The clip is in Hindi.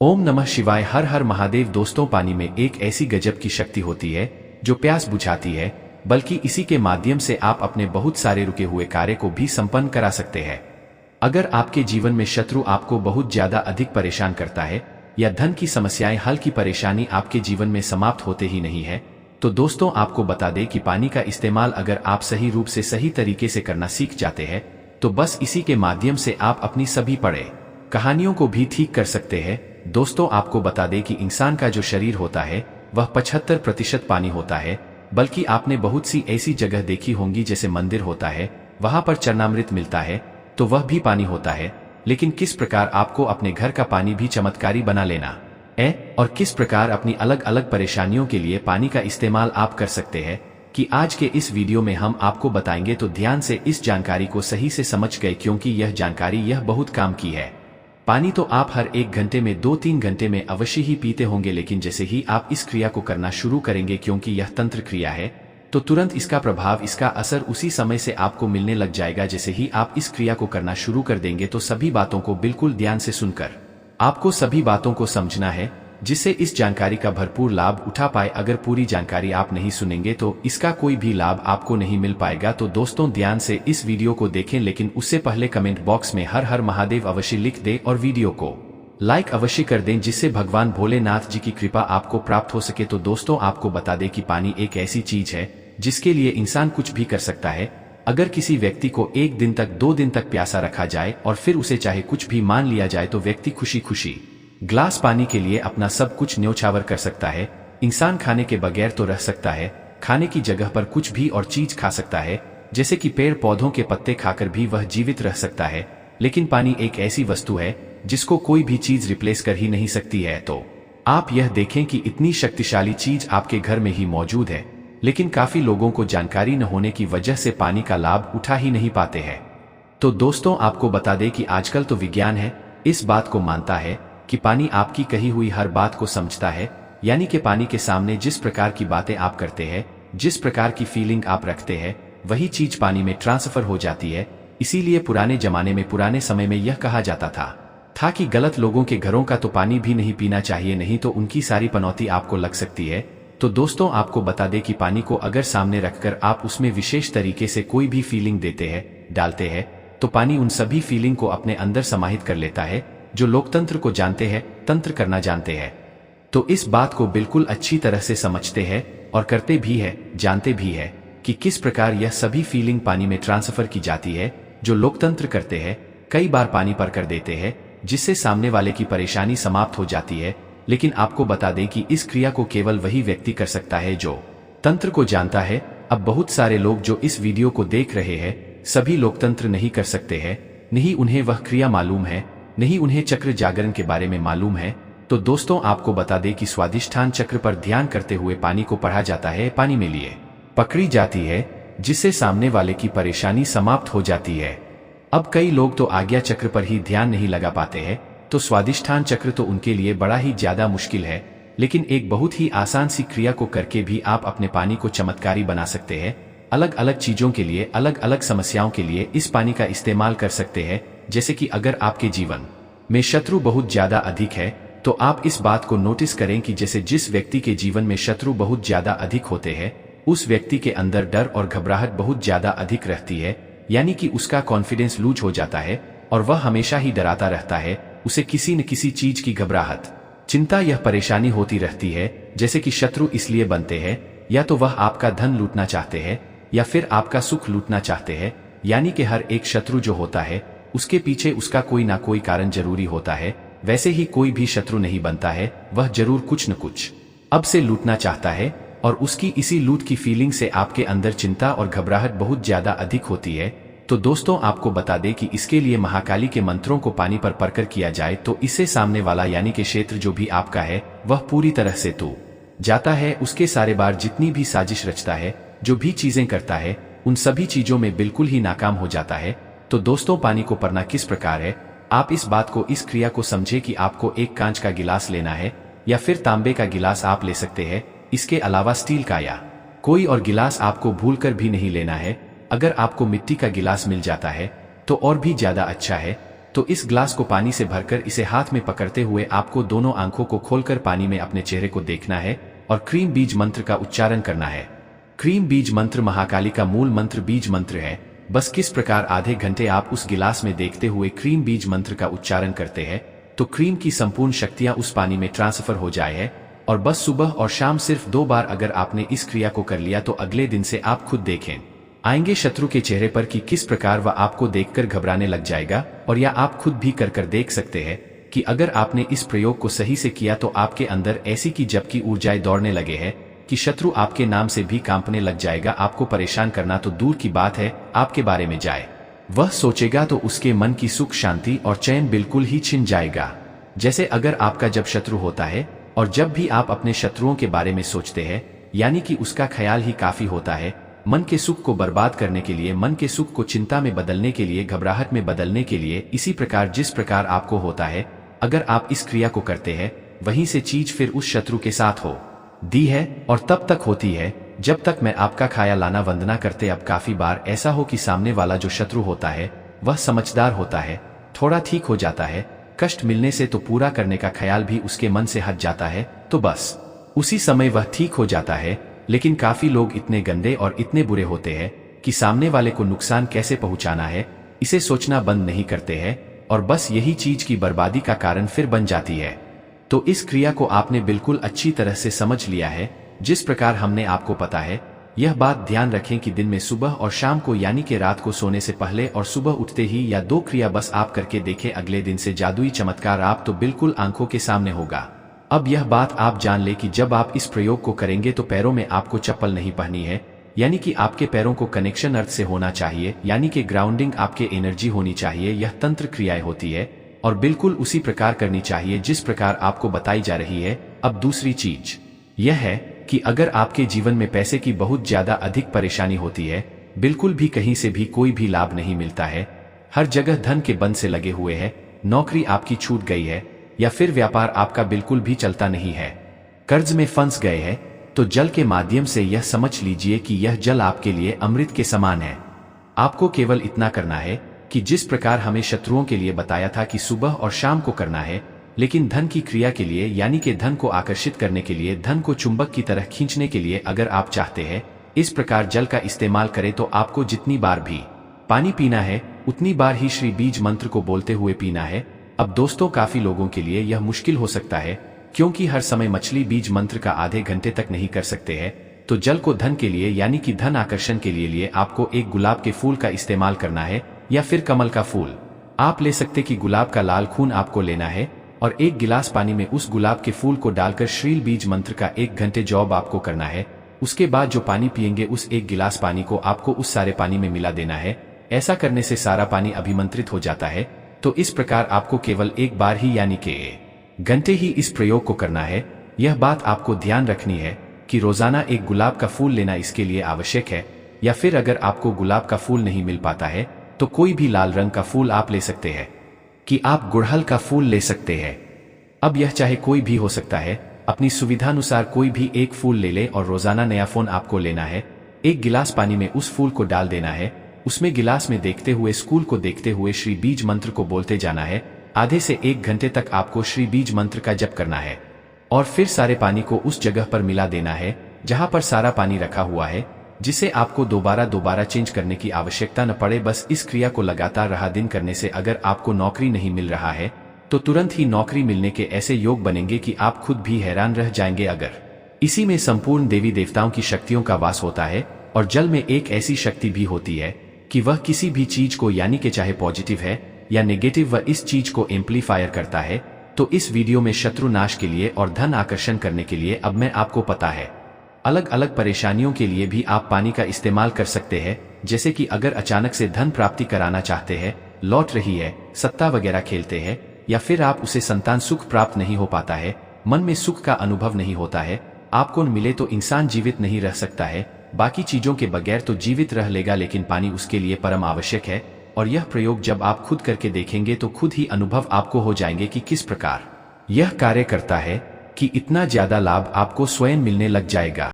ओम नमः शिवाय। हर हर महादेव। दोस्तों, पानी में एक ऐसी गजब की शक्ति होती है जो प्यास बुझाती है, बल्कि इसी के माध्यम से आप अपने बहुत सारे रुके हुए कार्य को भी संपन्न करा सकते हैं। अगर आपके जीवन में शत्रु आपको बहुत ज्यादा अधिक परेशान करता है या धन की समस्याएं, हल की परेशानी आपके जीवन में समाप्त होते ही नहीं है, तो दोस्तों आपको बता दें कि पानी का इस्तेमाल अगर आप सही रूप से सही तरीके से करना सीख जाते हैं तो बस इसी के माध्यम से आप अपनी सभी पड़े कहानियों को भी ठीक कर सकते हैं। दोस्तों आपको बता दें कि इंसान का जो शरीर होता है वह 75% पानी होता है, बल्कि आपने बहुत सी ऐसी जगह देखी होंगी जैसे मंदिर होता है, वहां पर चरणामृत मिलता है तो वह भी पानी होता है। लेकिन किस प्रकार आपको अपने घर का पानी भी चमत्कारी बना लेना है और किस प्रकार अपनी अलग अलग परेशानियों के लिए पानी का इस्तेमाल आप कर सकते हैं कि आज के इस वीडियो में हम आपको बताएंगे। तो ध्यान से इस जानकारी को सही से समझ गए, क्योंकि यह जानकारी यह बहुत काम की है। पानी तो आप हर 1 घंटे में 2-3 घंटे में अवश्य ही पीते होंगे, लेकिन जैसे ही आप इस क्रिया को करना शुरू करेंगे, क्योंकि यह तंत्र क्रिया है, तो तुरंत इसका प्रभाव, इसका असर उसी समय से आपको मिलने लग जाएगा। जैसे ही आप इस क्रिया को करना शुरू कर देंगे तो सभी बातों को बिल्कुल ध्यान से सुनकर आपको सभी बातों को समझना है, जिससे इस जानकारी का भरपूर लाभ उठा पाए। अगर पूरी जानकारी आप नहीं सुनेंगे तो इसका कोई भी लाभ आपको नहीं मिल पाएगा। तो दोस्तों ध्यान से इस वीडियो को देखें, लेकिन उससे पहले कमेंट बॉक्स में हर हर महादेव अवश्य लिख दें और वीडियो को लाइक अवश्य कर दें, जिससे भगवान भोलेनाथ जी की कृपा आपको प्राप्त हो सके। तो दोस्तों आपको बता दें कि पानी एक ऐसी चीज है जिसके लिए इंसान कुछ भी कर सकता है। अगर किसी व्यक्ति को 1 दिन तक 2 दिन तक प्यासा रखा जाए और फिर उसे चाहे कुछ भी मान लिया जाए, तो व्यक्ति खुशी खुशी ग्लास पानी के लिए अपना सब कुछ न्योछावर कर सकता है। इंसान खाने के बगैर तो रह सकता है, खाने की जगह पर कुछ भी और चीज खा सकता है, जैसे कि पेड़ पौधों के पत्ते खाकर भी वह जीवित रह सकता है। लेकिन पानी एक ऐसी वस्तु है जिसको कोई भी चीज रिप्लेस कर ही नहीं सकती है। तो आप यह देखें कि इतनी शक्तिशाली चीज आपके घर में ही मौजूद है, लेकिन काफी लोगों को जानकारी न होने की वजह से पानी का लाभ उठा ही नहीं पाते हैं। तो दोस्तों आपको बता दें कि आजकल तो विज्ञान है इस बात को मानता है कि पानी आपकी कही हुई हर बात को समझता है, यानी कि पानी के सामने जिस प्रकार की बातें आप करते हैं, जिस प्रकार की फीलिंग आप रखते हैं, वही चीज पानी में ट्रांसफर हो जाती है। इसीलिए पुराने जमाने में, पुराने समय में यह कहा जाता था कि गलत लोगों के घरों का तो पानी भी नहीं पीना चाहिए, नहीं तो उनकी सारी पनौती आपको लग सकती है। तो दोस्तों आपको बता दें कि पानी को अगर सामने रखकर आप उसमें विशेष तरीके से कोई भी फीलिंग देते हैं, डालते हैं, तो पानी उन सभी फीलिंग को अपने अंदर समाहित कर लेता है। जो लोग तंत्र को जानते हैं, तंत्र करना जानते हैं, तो इस बात को बिल्कुल अच्छी तरह से समझते हैं और करते भी है, जानते भी है कि किस प्रकार यह सभी फीलिंग पानी में ट्रांसफर की जाती है। जो लोग तंत्र करते हैं कई बार पानी पर कर देते हैं, जिससे सामने वाले की परेशानी समाप्त हो जाती है। लेकिन आपको बता दें कि इस क्रिया को केवल वही व्यक्ति कर सकता है जो तंत्र को जानता है। अब बहुत सारे लोग जो इस वीडियो को देख रहे हैं, सभी लोग तंत्र नहीं कर सकते हैं, नहीं उन्हें वह क्रिया मालूम है, नहीं उन्हें चक्र जागरण के बारे में मालूम है। तो दोस्तों आपको बता दें कि स्वादिष्ठान चक्र पर ध्यान करते हुए पानी को पढ़ा जाता है, पानी में लिए पकड़ी जाती है, जिससे सामने वाले की परेशानी समाप्त हो जाती है। अब कई लोग तो आज्ञा चक्र पर ही ध्यान नहीं लगा पाते हैं, तो स्वादिष्ठान चक्र तो उनके लिए बड़ा ही ज्यादा मुश्किल है। लेकिन एक बहुत ही आसान सी क्रिया को करके भी आप अपने पानी को चमत्कारी बना सकते हैं। अलग अलग चीजों के लिए, अलग अलग समस्याओं के लिए इस पानी का इस्तेमाल कर सकते हैं। जैसे कि अगर आपके जीवन में शत्रु बहुत ज्यादा अधिक है, तो आप इस बात को नोटिस करें कि जैसे जिस व्यक्ति के जीवन में शत्रु बहुत ज्यादा अधिक होते हैं, उस व्यक्ति के अंदर डर और घबराहट बहुत ज्यादा अधिक रहती है, यानी कि उसका कॉन्फिडेंस लूज हो जाता है और वह हमेशा ही डराता रहता है। उसे किसी न किसी चीज की घबराहट, चिंता, यह परेशानी होती रहती है। जैसे कि शत्रु इसलिए बनते हैं या तो वह आपका धन लूटना चाहते हैं या फिर आपका सुख लूटना चाहते हैं, यानी कि हर एक शत्रु जो होता है उसके पीछे उसका कोई ना कोई कारण जरूरी होता है। वैसे ही कोई भी शत्रु नहीं बनता है, वह जरूर कुछ न कुछ अब से लूटना चाहता है और उसकी इसी लूट की फीलिंग से आपके अंदर चिंता और घबराहट बहुत ज्यादा अधिक होती है। तो दोस्तों आपको बता दें कि इसके लिए महाकाली के मंत्रों को पानी पर पढ़कर किया जाए, तो इससे सामने वाला यानी कि क्षेत्र जो भी आपका है वह पूरी तरह से तो जाता है। उसके सारे बार जितनी भी साजिश रचता है, जो भी चीजें करता है, उन सभी चीजों में बिल्कुल ही नाकाम हो जाता है। तो दोस्तों पानी को पढ़ना किस प्रकार है, आप इस बात को, इस क्रिया को समझे कि आपको एक कांच का गिलास लेना है या फिर तांबे का गिलास आप ले सकते हैं। इसके अलावा स्टील का या कोई और गिलास आपको भूलकर भी नहीं लेना है। अगर आपको मिट्टी का गिलास मिल जाता है तो और भी ज्यादा अच्छा है। तो इस ग्लास को पानी से भरकर इसे हाथ में पकड़ते हुए आपको दोनों आंखों को खोलकर पानी में अपने चेहरे को देखना है और क्रीम बीज मंत्र का उच्चारण करना है। क्रीम बीज मंत्र महाकाली का मूल मंत्र बीज मंत्र है। बस किस प्रकार आधे घंटे आप उस गिलास में देखते हुए क्रीम बीज मंत्र का उच्चारण करते हैं तो क्रीम की संपूर्ण शक्तियां उस पानी में ट्रांसफर हो जाए है। और बस सुबह और शाम सिर्फ 2 बार अगर आपने इस क्रिया को कर लिया तो अगले दिन से आप खुद देखें आएंगे शत्रु के चेहरे पर कि किस प्रकार वह आपको देखकर घबराने लग जाएगा। और या आप खुद भी कर देख सकते हैं कि अगर आपने इस प्रयोग को सही से किया तो आपके अंदर ऐसी की जबकि ऊर्जाएं दौड़ने लगे हैं कि शत्रु आपके नाम से भी कांपने लग जाएगा। आपको परेशान करना तो दूर की बात है, आपके बारे में जाए वह सोचेगा तो उसके मन की सुख शांति और चैन बिल्कुल ही छिन जाएगा। जैसे अगर आपका जब शत्रु होता है और जब भी आप अपने शत्रुओं के बारे में सोचते हैं यानी कि उसका ख्याल ही काफी होता है मन के सुख को बर्बाद करने के लिए, मन के सुख को चिंता में बदलने के लिए, घबराहट में बदलने के लिए। इसी प्रकार जिस प्रकार आपको होता है अगर आप इस क्रिया को करते हैं वहीं से चीज फिर उस शत्रु के साथ हो दी है और तब तक होती है जब तक मैं आपका खाया लाना वंदना करते। अब काफी बार ऐसा हो कि सामने वाला जो शत्रु होता है वह समझदार होता है, थोड़ा ठीक हो जाता है, कष्ट मिलने से तो पूरा करने का ख्याल भी उसके मन से हट जाता है तो बस उसी समय वह ठीक हो जाता है। लेकिन काफी लोग इतने गंदे और इतने बुरे होते हैं कि सामने वाले को नुकसान कैसे पहुंचाना है इसे सोचना बंद नहीं करते हैं और बस यही चीज की बर्बादी का कारण फिर बन जाती है। तो इस क्रिया को आपने बिल्कुल अच्छी तरह से समझ लिया है जिस प्रकार हमने आपको पता है। यह बात ध्यान रखें कि दिन में सुबह और शाम को यानी कि रात को सोने से पहले और सुबह उठते ही या 2 क्रिया बस आप करके देखें। अगले दिन से जादुई चमत्कार आप तो बिल्कुल आंखों के सामने होगा। अब यह बात आप जान ले कि जब आप इस प्रयोग को करेंगे तो पैरों में आपको चप्पल नहीं पहननी है, यानी कि आपके पैरों को कनेक्शन अर्थ से होना चाहिए, यानी कि ग्राउंडिंग आपके एनर्जी होनी चाहिए। यह तंत्र क्रियाएं होती है और बिल्कुल उसी प्रकार करनी चाहिए जिस प्रकार आपको बताई जा रही है। अब दूसरी चीज यह है कि अगर आपके जीवन में पैसे की बहुत ज्यादा अधिक परेशानी होती है, बिल्कुल भी कहीं से भी कोई भी लाभ नहीं मिलता है, हर जगह धन के बंध से लगे हुए हैं, नौकरी आपकी छूट गई है या फिर व्यापार आपका बिल्कुल भी चलता नहीं है, कर्ज में फंस गए हैं, तो जल के माध्यम से यह समझ लीजिए कि यह जल आपके लिए अमृत के समान है। आपको केवल इतना करना है कि जिस प्रकार हमें शत्रुओं के लिए बताया था कि सुबह और शाम को करना है, लेकिन धन की क्रिया के लिए यानी कि धन को आकर्षित करने के लिए, धन को चुंबक की तरह खींचने के लिए अगर आप चाहते हैं इस प्रकार जल का इस्तेमाल करें तो आपको जितनी बार भी पानी पीना है उतनी बार ही श्री बीज मंत्र को बोलते हुए पीना है। अब दोस्तों काफी लोगों के लिए यह मुश्किल हो सकता है क्योंकि हर समय मछली बीज मंत्र का आधे घंटे तक नहीं कर सकते हैं, तो जल को धन के लिए यानी कि धन आकर्षण के लिए आपको एक गुलाब के फूल का इस्तेमाल करना है या फिर कमल का फूल आप ले सकते कि गुलाब का लाल खून आपको लेना है और 1 गिलास पानी में उस गुलाब के फूल को डालकर श्रील बीज मंत्र का 1 घंटे जॉब आपको करना है। उसके बाद जो पानी पिएंगे उस 1 गिलास पानी को आपको उस सारे पानी में मिला देना है। ऐसा करने से सारा पानी अभिमंत्रित हो जाता है। तो इस प्रकार आपको केवल 1 बार ही यानी कि घंटे ही इस प्रयोग को करना है। यह बात आपको ध्यान रखनी है कि रोजाना 1 गुलाब का फूल लेना इसके लिए आवश्यक है, या फिर अगर आपको गुलाब का फूल नहीं मिल पाता है तो कोई भी लाल रंग का फूल आप ले सकते हैं कि आप गुड़हल का फूल ले सकते हैं। अब यह चाहे कोई भी हो सकता है, अपनी सुविधानुसार कोई भी एक फूल ले ले और रोजाना नया फोन आपको लेना है। 1 गिलास पानी में उस फूल को डाल देना है, उसमें गिलास में देखते हुए स्कूल को देखते हुए श्री बीज मंत्र को बोलते जाना है। आधे से 1 घंटे तक आपको श्री बीज मंत्र का जप करना है और फिर सारे पानी को उस जगह पर मिला देना है जहां पर सारा पानी रखा हुआ है, जिसे आपको दोबारा चेंज करने की आवश्यकता न पड़े। बस इस क्रिया को लगातार रहा दिन करने से अगर आपको नौकरी नहीं मिल रहा है तो तुरंत ही नौकरी मिलने के ऐसे योग बनेंगे कि आप खुद भी हैरान रह जाएंगे। अगर इसी में संपूर्ण देवी देवताओं की शक्तियों का वास होता है और जल में एक ऐसी शक्ति भी होती है कि वह किसी भी चीज को यानी कि चाहे पॉजिटिव है या नेगेटिव वह इस चीज को एम्प्लीफायर करता है। तो इस वीडियो में शत्रु नाश के लिए और धन आकर्षण करने के लिए अब मैं आपको पता है अलग अलग परेशानियों के लिए भी आप पानी का इस्तेमाल कर सकते हैं। जैसे कि अगर अचानक से धन प्राप्ति कराना चाहते हैं, लौट रही है, सत्ता वगैरह खेलते हैं, या फिर आप उसे संतान सुख प्राप्त नहीं हो पाता है, मन में सुख का अनुभव नहीं होता है, आपको मिले तो इंसान जीवित नहीं रह सकता है, बाकी चीजों के बगैर तो जीवित रह लेगा लेकिन पानी उसके लिए परम आवश्यक है। और यह प्रयोग जब आप खुद करके देखेंगे तो खुद ही अनुभव आपको हो जाएंगे कि किस प्रकार यह कार्य करता है, कि इतना ज्यादा लाभ आपको स्वयं मिलने लग जाएगा।